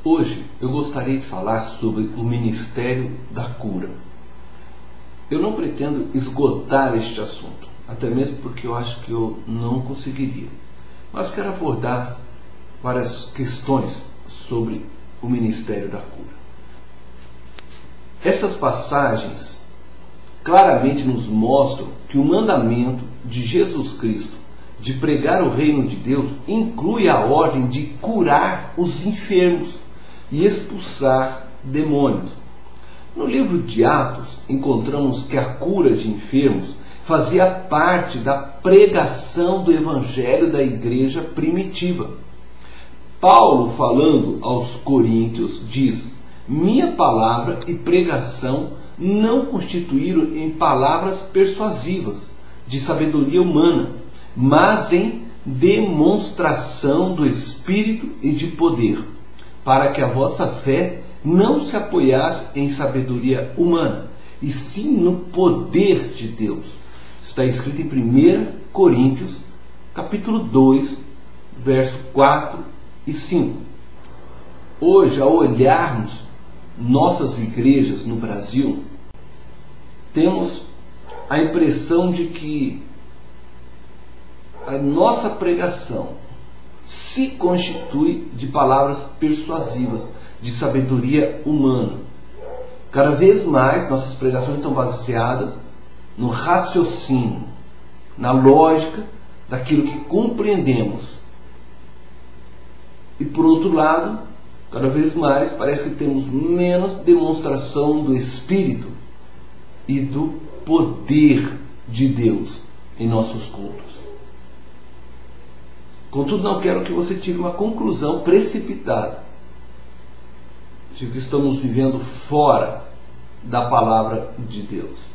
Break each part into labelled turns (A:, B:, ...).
A: Hoje eu gostaria de falar sobre o Ministério da Cura. Eu não pretendo esgotar este assunto, até mesmo porque eu acho que eu não conseguiria. Mas quero abordar várias questões sobre o Ministério da Cura. Essas passagens claramente nos mostram que o mandamento de Jesus Cristo de pregar o reino de Deus inclui a ordem de curar os enfermos e expulsar demônios. No livro de Atos, encontramos que a cura de enfermos fazia parte da pregação do evangelho da igreja primitiva. Paulo, falando aos coríntios, diz: minha palavra e pregação não constituíram em palavras persuasivas, de sabedoria humana, mas em demonstração do Espírito e de poder, para que a vossa fé não se apoiasse em sabedoria humana, e sim no poder de Deus. Está escrito em 1 Coríntios, capítulo 2, verso 4 e 5. Hoje, ao olharmos nossas igrejas no Brasil, temos a impressão de que a nossa pregação se constitui de palavras persuasivas, de sabedoria humana. Cada vez mais nossas pregações estão baseadas no raciocínio, na lógica daquilo que compreendemos. E por outro lado, cada vez mais parece que temos menos demonstração do Espírito e do poder de Deus em nossos cultos. Contudo, não quero que você tire uma conclusão precipitada de que estamos vivendo fora da palavra de Deus.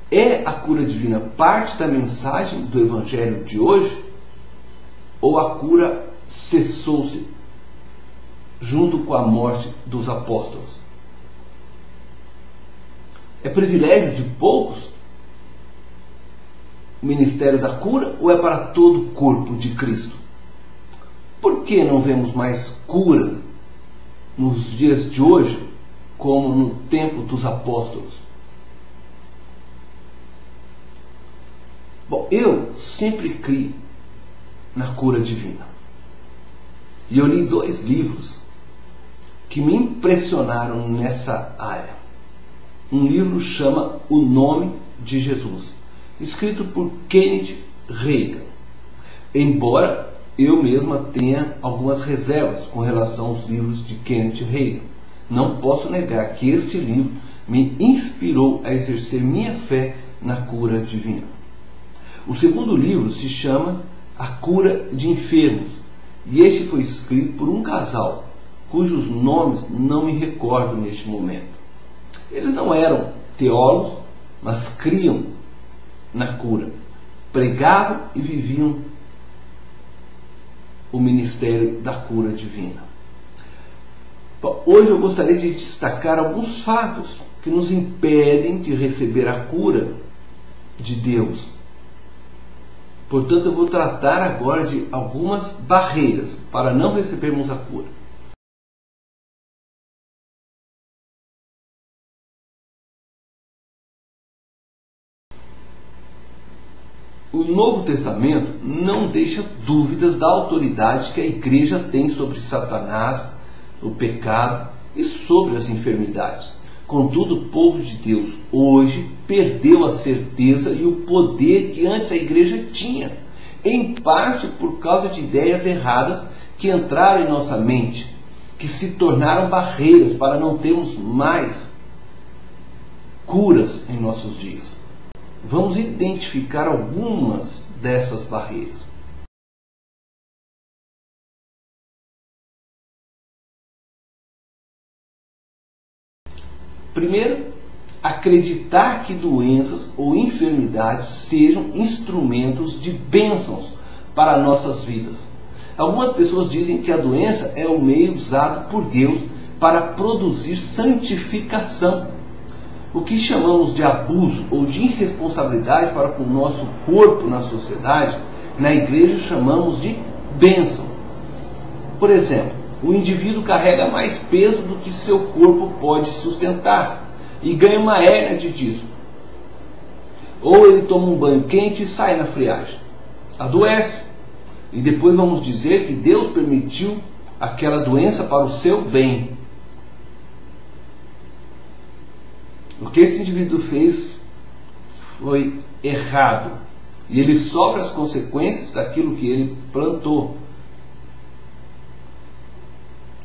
A: É a cura divina parte da mensagem do Evangelho de hoje? Ou a cura cessou-se junto com a morte dos apóstolos? É privilégio de poucos o ministério da cura, ou é para todo o corpo de Cristo? Por que não vemos mais cura nos dias de hoje, como no tempo dos apóstolos? Bom, eu sempre criei na cura divina. E eu li 2 livros que me impressionaram nessa área. Um livro chama O Nome de Jesus, escrito por Kenneth Reagan. Embora eu mesma tenha algumas reservas com relação aos livros de Kenneth Reagan, não posso negar que este livro me inspirou a exercer minha fé na cura divina. O segundo livro se chama A Cura de Enfermos, e este foi escrito por um casal cujos nomes não me recordo neste momento. Eles não eram teólogos, mas criam na cura, pregavam e viviam o ministério da cura divina. Bom, hoje eu gostaria de destacar alguns fatos que nos impedem de receber a cura de Deus. Portanto, eu vou tratar agora de algumas barreiras para não recebermos a cura. O Novo Testamento não deixa dúvidas da autoridade que a igreja tem sobre Satanás, o pecado e sobre as enfermidades. Contudo, o povo de Deus hoje perdeu a certeza e o poder que antes a igreja tinha, em parte por causa de ideias erradas que entraram em nossa mente, que se tornaram barreiras para não termos mais curas em nossos dias. Vamos identificar algumas dessas barreiras. Primeiro, acreditar que doenças ou enfermidades sejam instrumentos de bênçãos para nossas vidas. Algumas pessoas dizem que a doença é o meio usado por Deus para produzir santificação. O que chamamos de abuso ou de irresponsabilidade para com o nosso corpo na sociedade, na igreja chamamos de bênção. Por exemplo, o indivíduo carrega mais peso do que seu corpo pode sustentar e ganha uma hérnia de disco. Ou ele toma um banho quente e sai na friagem. Adoece. E depois vamos dizer que Deus permitiu aquela doença para o seu bem. O que esse indivíduo fez foi errado. E ele sofre as consequências daquilo que ele plantou.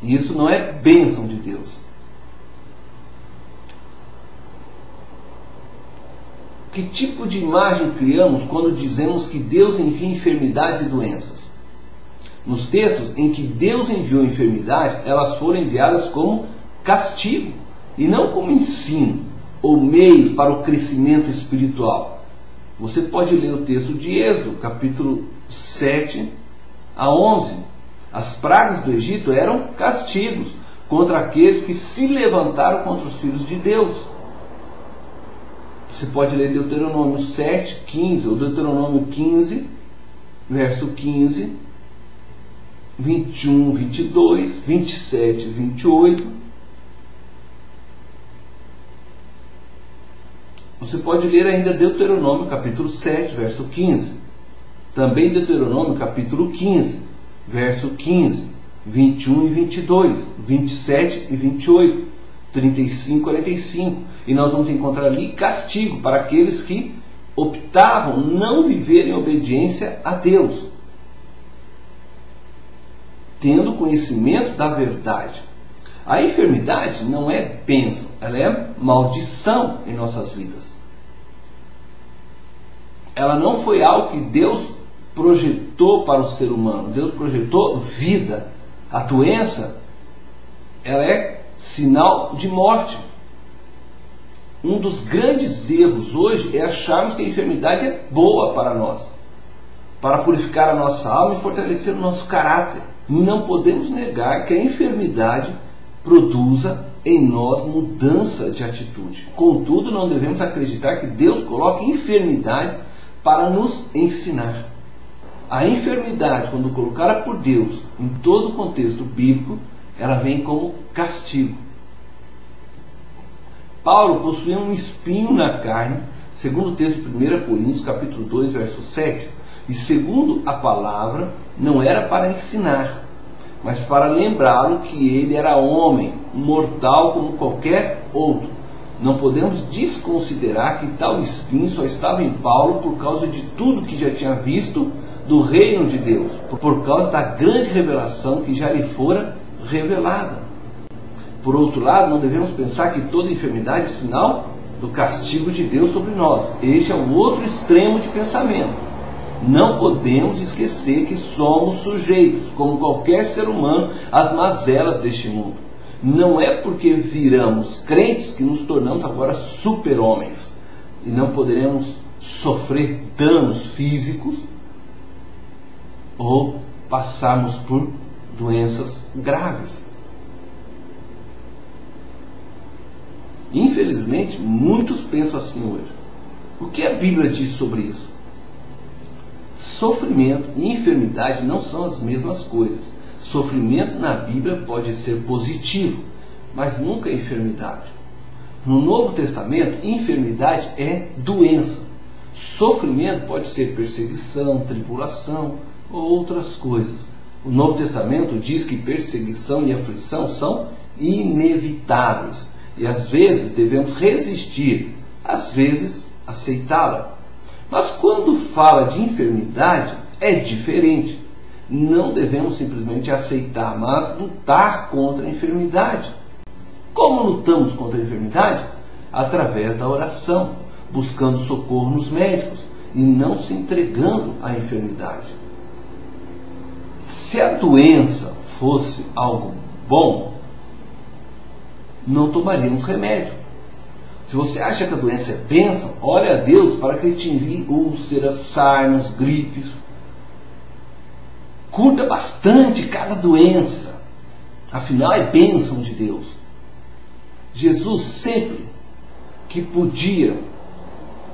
A: E isso não é bênção de Deus. Que tipo de imagem criamos quando dizemos que Deus envia enfermidades e doenças? Nos textos em que Deus enviou enfermidades, elas foram enviadas como castigo e não como ensino ou meios para o crescimento espiritual. Você pode ler o texto de Êxodo, capítulo 7 a 11. As pragas do Egito eram castigos contra aqueles que se levantaram contra os filhos de Deus. Você pode ler Deuteronômio 7, 15, ou Deuteronômio 15, verso 15, 21, 22, 27, 28. Você pode ler ainda Deuteronômio capítulo 7, verso 15. Também Deuteronômio capítulo 15, verso 15, 21 e 22, 27 e 28, 35 e 45. E nós vamos encontrar ali castigo para aqueles que optavam não viver em obediência a Deus, tendo conhecimento da verdade. A enfermidade não é bênção, ela é maldição em nossas vidas. Ela não foi algo que Deus projetou para o ser humano. Deus projetou vida. A doença, ela é sinal de morte. Um dos grandes erros hoje é acharmos que a enfermidade é boa para nós, para purificar a nossa alma e fortalecer o nosso caráter. Não podemos negar que a enfermidade produza em nós mudança de atitude. Contudo, não devemos acreditar que Deus coloca enfermidade para nos ensinar. A enfermidade, quando colocada por Deus em todo o contexto bíblico, ela vem como castigo. Paulo possuía um espinho na carne, segundo o texto de 1 Coríntios, capítulo 2, verso 7, e segundo a palavra, não era para ensinar, mas para lembrá-lo que ele era homem, mortal como qualquer outro. Não podemos desconsiderar que tal espinho só estava em Paulo por causa de tudo que já tinha visto do reino de Deus, por causa da grande revelação que já lhe fora revelada. Por outro lado, não devemos pensar que toda enfermidade é sinal do castigo de Deus sobre nós. Este é o outro extremo de pensamento. Não podemos esquecer que somos sujeitos, como qualquer ser humano, às mazelas deste mundo. Não é porque viramos crentes que nos tornamos agora super-homens e não poderemos sofrer danos físicos ou passarmos por doenças graves. Infelizmente, muitos pensam assim hoje. O que a Bíblia diz sobre isso? Sofrimento e enfermidade não são as mesmas coisas. Sofrimento na Bíblia pode ser positivo, mas nunca é enfermidade. No Novo Testamento, enfermidade é doença. Sofrimento pode ser perseguição, tribulação ou outras coisas. O Novo Testamento diz que perseguição e aflição são inevitáveis e às vezes devemos resistir, às vezes aceitá-la. Mas quando fala de enfermidade, é diferente. Não devemos simplesmente aceitar, mas lutar contra a enfermidade. Como lutamos contra a enfermidade? Através da oração, buscando socorro nos médicos e não se entregando à enfermidade. Se a doença fosse algo bom, não tomaríamos remédio. Se você acha que a doença é bênção, ore a Deus para que Ele te envie úlceras, sarnas, gripes. Curta bastante cada doença. Afinal, é bênção de Deus. Jesus sempre que podia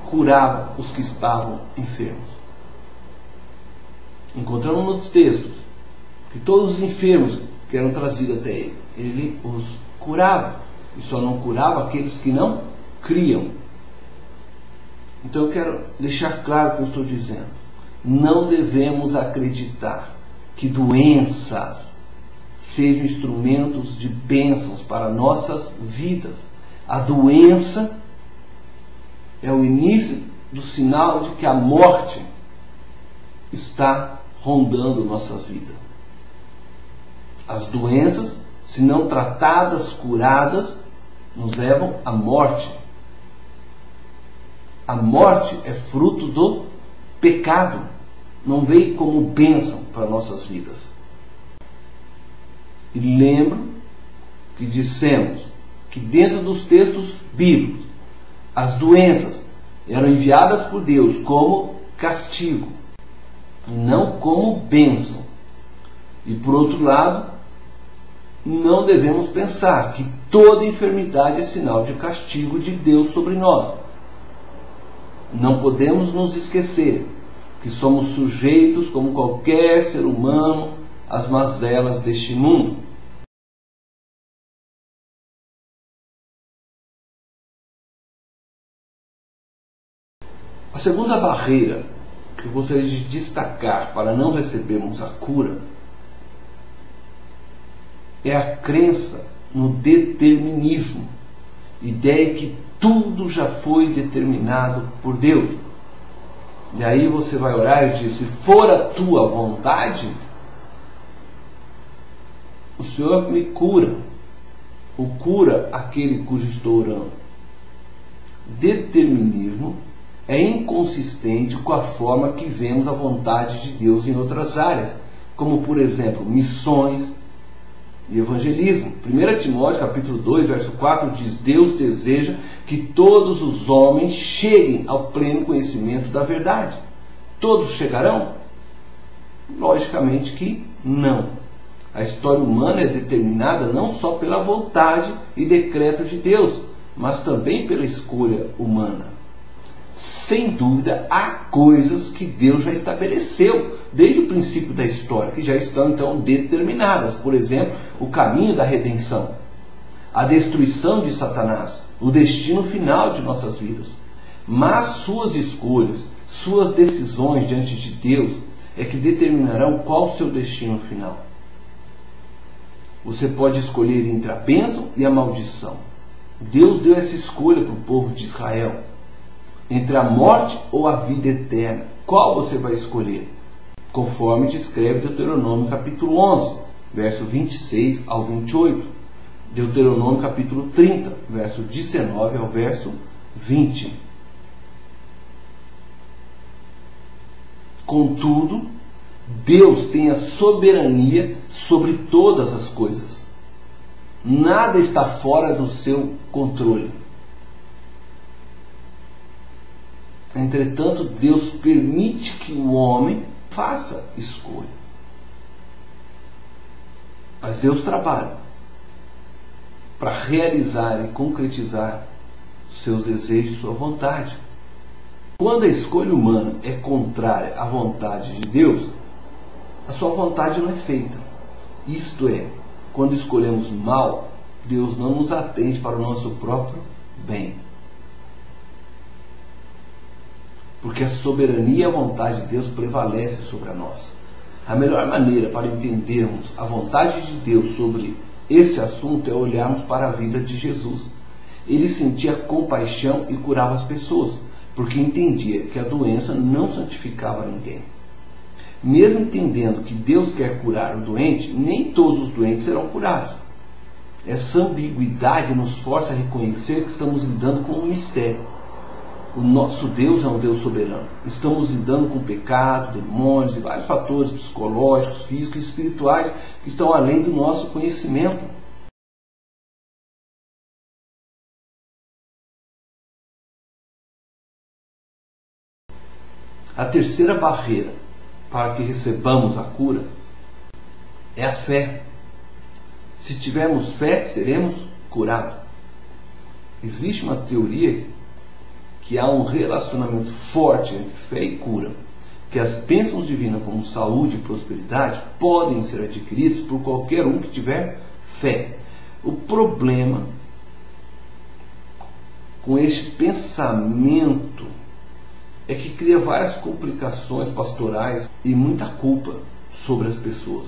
A: curava os que estavam enfermos. Encontramos nos textos que todos os enfermos que eram trazidos até ele. Ele os curava, e só não curava aqueles que não criam. Então eu quero deixar claro o que eu estou dizendo. Não devemos acreditar que doenças sejam instrumentos de bênçãos para nossas vidas. A doença é o início do sinal de que a morte está rondando nossa vida. As doenças, se não tratadas, curadas, nos levam à morte. A morte é fruto do pecado, não veio como bênção para nossas vidas. E lembro que dissemos que dentro dos textos bíblicos, as doenças eram enviadas por Deus como castigo, e não como bênção. E por outro lado, não devemos pensar que toda enfermidade é sinal de castigo de Deus sobre nós. Não podemos nos esquecer que somos sujeitos, como qualquer ser humano, às mazelas deste mundo. A segunda barreira que eu gostaria de destacar para não recebermos a cura é a crença no determinismo, ideia que tudo já foi determinado por Deus. E aí você vai orar e diz: se for a tua vontade, o Senhor me cura, ou cura aquele cujo estou orando. Determinismo é inconsistente com a forma que vemos a vontade de Deus em outras áreas, como por exemplo, missões e evangelismo. 1 Timóteo capítulo 2, verso 4 diz: Deus deseja que todos os homens cheguem ao pleno conhecimento da verdade. Todos chegarão? Logicamente que não. A história humana é determinada não só pela vontade e decreto de Deus, mas também pela escolha humana. Sem dúvida, há coisas que Deus já estabeleceu desde o princípio da história, que já estão então determinadas. Por exemplo, o caminho da redenção, a destruição de Satanás, o destino final de nossas vidas. Mas suas escolhas, suas decisões diante de Deus é que determinarão qual o seu destino final. Você pode escolher entre a bênção e a maldição. Deus deu essa escolha para o povo de Israel. Entre a morte ou a vida eterna. Qual você vai escolher? Conforme descreve Deuteronômio capítulo 11, verso 26 ao 28. Deuteronômio capítulo 30, verso 19 ao verso 20. Contudo, Deus tem a soberania sobre todas as coisas. Nada está fora do seu controle. Entretanto, Deus permite que o homem faça escolha. Mas Deus trabalha para realizar e concretizar seus desejos, sua vontade. Quando a escolha humana é contrária à vontade de Deus, a sua vontade não é feita. Isto é, quando escolhemos mal, Deus não nos atende para o nosso próprio bem. Porque a soberania e a vontade de Deus prevalece sobre a nossa. A melhor maneira para entendermos a vontade de Deus sobre esse assunto é olharmos para a vida de Jesus. Ele sentia compaixão e curava as pessoas, porque entendia que a doença não santificava ninguém. Mesmo entendendo que Deus quer curar o doente, nem todos os doentes serão curados. Essa ambiguidade nos força a reconhecer que estamos lidando com um mistério. O nosso Deus é um Deus soberano. Estamos lidando com pecado, demônios e vários fatores psicológicos, físicos e espirituais que estão além do nosso conhecimento. A terceira barreira para que recebamos a cura é a fé. Se tivermos fé, seremos curados. Existe uma teoria que há um relacionamento forte entre fé e cura. que as bênçãos divinas como saúde e prosperidade podem ser adquiridas por qualquer um que tiver fé. O problema com este pensamento é que cria várias complicações pastorais e muita culpa sobre as pessoas.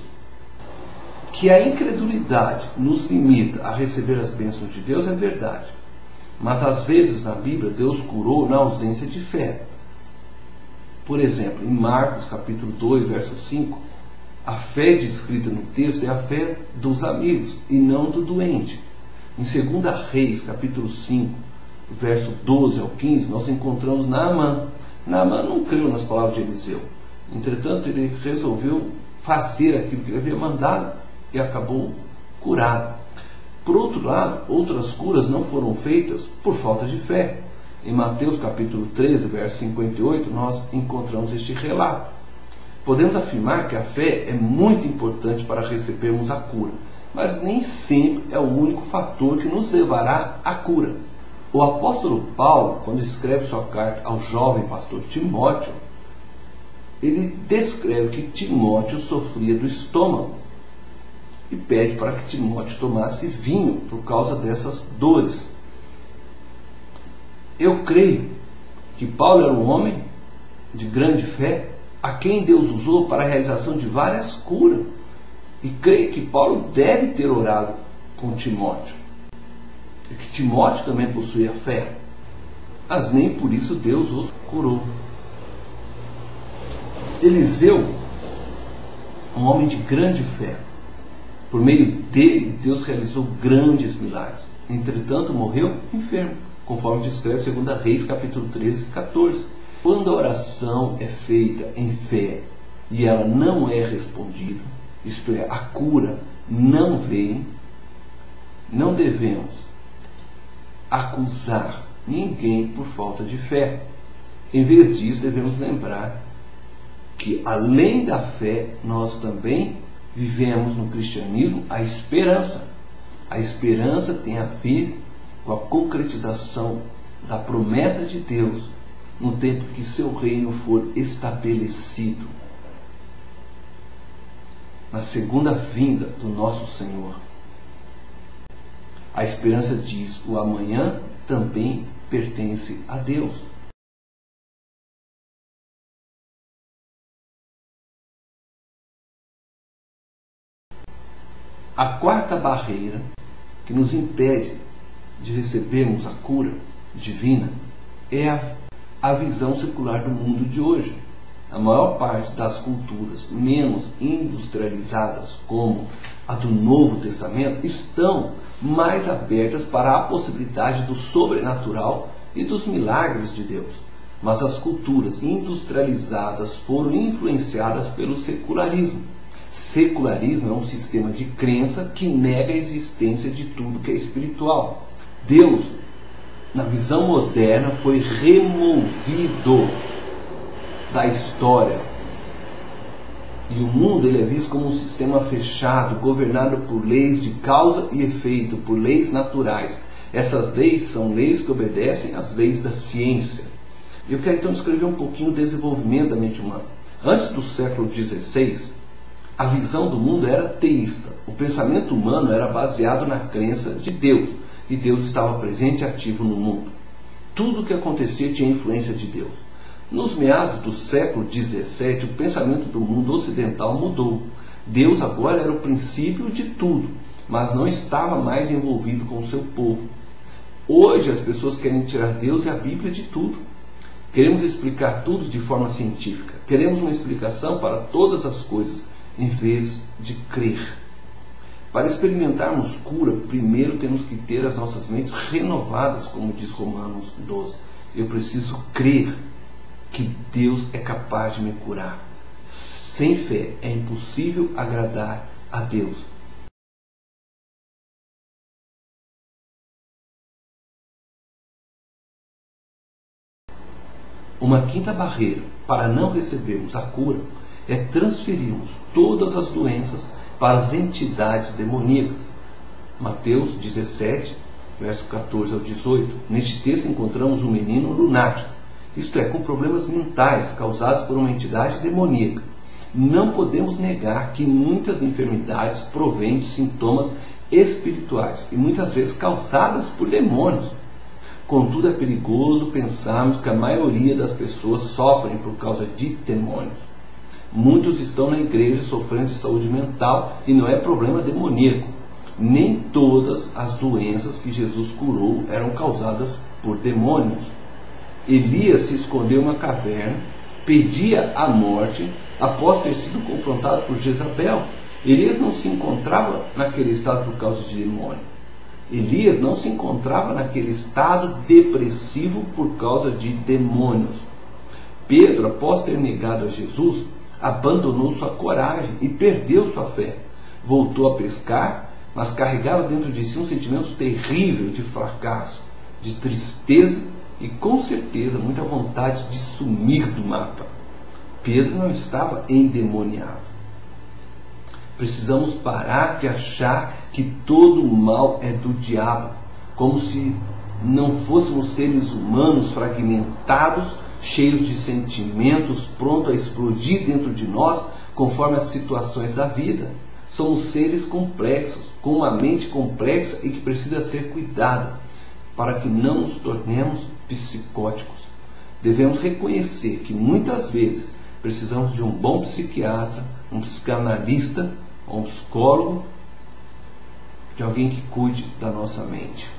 A: Que a incredulidade nos limita a receber as bênçãos de Deus é verdade. Mas às vezes na Bíblia Deus curou na ausência de fé. Por exemplo, em Marcos capítulo 2, verso 5, a fé descrita no texto é a fé dos amigos e não do doente. Em 2 Reis capítulo 5, verso 12 ao 15, nós encontramos Naamã. Naamã não creu nas palavras de Eliseu. Entretanto, ele resolveu fazer aquilo que ele havia mandado e acabou curado. Por outro lado, outras curas não foram feitas por falta de fé. Em Mateus capítulo 13, verso 58, nós encontramos este relato. Podemos afirmar que a fé é muito importante para recebermos a cura, mas nem sempre é o único fator que nos levará à cura. O apóstolo Paulo, quando escreve sua carta ao jovem pastor Timóteo, ele descreve que Timóteo sofria do estômago e pede para que Timóteo tomasse vinho por causa dessas dores. Eu creio que Paulo era um homem de grande fé, a quem Deus usou para a realização de várias curas. E creio que Paulo deve ter orado com Timóteo. E que Timóteo também possuía fé. Mas nem por isso Deus os curou. Eliseu, um homem de grande fé. Por meio dele, Deus realizou grandes milagres. Entretanto, morreu enfermo, conforme descreve 2 Reis, capítulo 13, 14. Quando a oração é feita em fé e ela não é respondida, isto é, a cura não vem, não devemos acusar ninguém por falta de fé. Em vez disso, devemos lembrar que, além da fé, nós também vivemos no cristianismo a esperança. A esperança tem a ver com a concretização da promessa de Deus no tempo que seu reino for estabelecido, na segunda vinda do nosso Senhor. A esperança diz: o amanhã também pertence a Deus. A quarta barreira que nos impede de recebermos a cura divina é a visão secular do mundo de hoje. A maior parte das culturas menos industrializadas, como a do Novo Testamento, estão mais abertas para a possibilidade do sobrenatural e dos milagres de Deus. Mas as culturas industrializadas foram influenciadas pelo secularismo. Secularismo é um sistema de crença que nega a existência de tudo que é espiritual. Deus, na visão moderna, foi removido da história. E o mundo ele é visto como um sistema fechado, governado por leis de causa e efeito, por leis naturais. Essas leis são leis que obedecem às leis da ciência. Eu quero então descrever um pouquinho o desenvolvimento da mente humana. Antes do século XVI, a visão do mundo era teísta. O pensamento humano era baseado na crença de Deus. E Deus estava presente e ativo no mundo. Tudo o que acontecia tinha influência de Deus. Nos meados do século XVII, o pensamento do mundo ocidental mudou. Deus agora era o princípio de tudo, mas não estava mais envolvido com o seu povo. Hoje as pessoas querem tirar Deus e a Bíblia de tudo. Queremos explicar tudo de forma científica. Queremos uma explicação para todas as coisas, em vez de crer. Para experimentarmos cura, primeiro temos que ter as nossas mentes renovadas, como diz Romanos 12. Eu preciso crer que Deus é capaz de me curar. Sem fé é impossível agradar a Deus. Uma quinta barreira para não recebermos a cura é transferirmos todas as doenças para as entidades demoníacas. Mateus 17, verso 14 ao 18. Neste texto encontramos um menino lunático isto é, com problemas mentais causados por uma entidade demoníaca. Não podemos negar que muitas enfermidades provêm de sintomas espirituais e muitas vezes causadas por demônios. Contudo, é perigoso pensarmos que a maioria das pessoas sofrem por causa de demônios. Muitos estão na igreja sofrendo de saúde mental e não é problema demoníaco. Nem todas as doenças que Jesus curou eram causadas por demônios. Elias se escondeu em uma caverna, pedia a morte após ter sido confrontado por Jezabel. Elias não se encontrava naquele estado por causa de demônio. Elias não se encontrava naquele estado depressivo por causa de demônios. Pedro, após ter negado a Jesus, abandonou sua coragem e perdeu sua fé. Voltou a pescar, mas carregava dentro de si um sentimento terrível de fracasso, de tristeza e, com certeza, muita vontade de sumir do mapa. Pedro não estava endemoniado. Precisamos parar de achar que todo o mal é do diabo, como se não fôssemos seres humanos fragmentados, cheios de sentimentos, prontos a explodir dentro de nós conforme as situações da vida. Somos seres complexos, com uma mente complexa e que precisa ser cuidada, para que não nos tornemos psicóticos. Devemos reconhecer que muitas vezes precisamos de um bom psiquiatra, um psicanalista, ou um psicólogo, de alguém que cuide da nossa mente.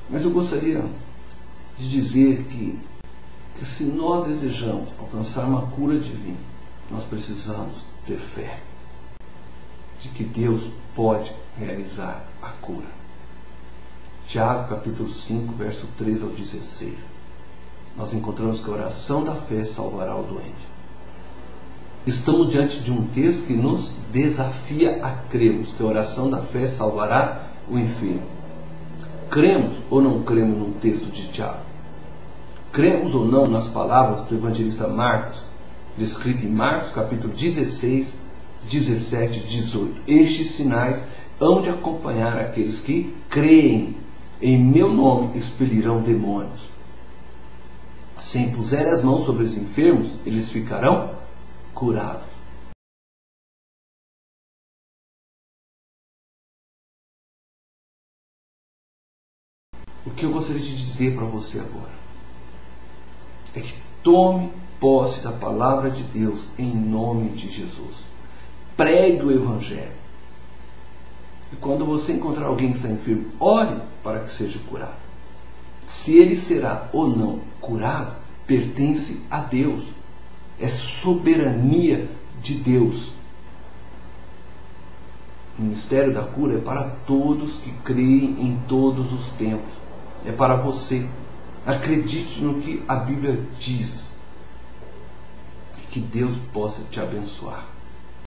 A: Mas eu gostaria de dizer que se nós desejamos alcançar uma cura divina, nós precisamos ter fé de que Deus pode realizar a cura. Tiago capítulo 5, verso 3 ao 16. Nós encontramos que a oração da fé salvará o doente. Estamos diante de um texto que nos desafia a crermos que a oração da fé salvará o enfermo. Cremos ou não cremos no texto de Tiago? Cremos ou não nas palavras do evangelista Marcos, descrito em Marcos capítulo 16, 17 e 18. Estes sinais hão de acompanhar aqueles que creem. Em meu nome expelirão demônios. Se impuserem as mãos sobre os enfermos, eles ficarão curados. O que eu gostaria de dizer para você agora é que tome posse da palavra de Deus em nome de Jesus. Pregue o Evangelho. E quando você encontrar alguém que está enfermo, ore para que seja curado. Se ele será ou não curado, pertence a Deus. É soberania de Deus. O ministério da cura é para todos que creem em todos os tempos. É para você. Acredite no que a Bíblia diz. E que Deus possa te abençoar.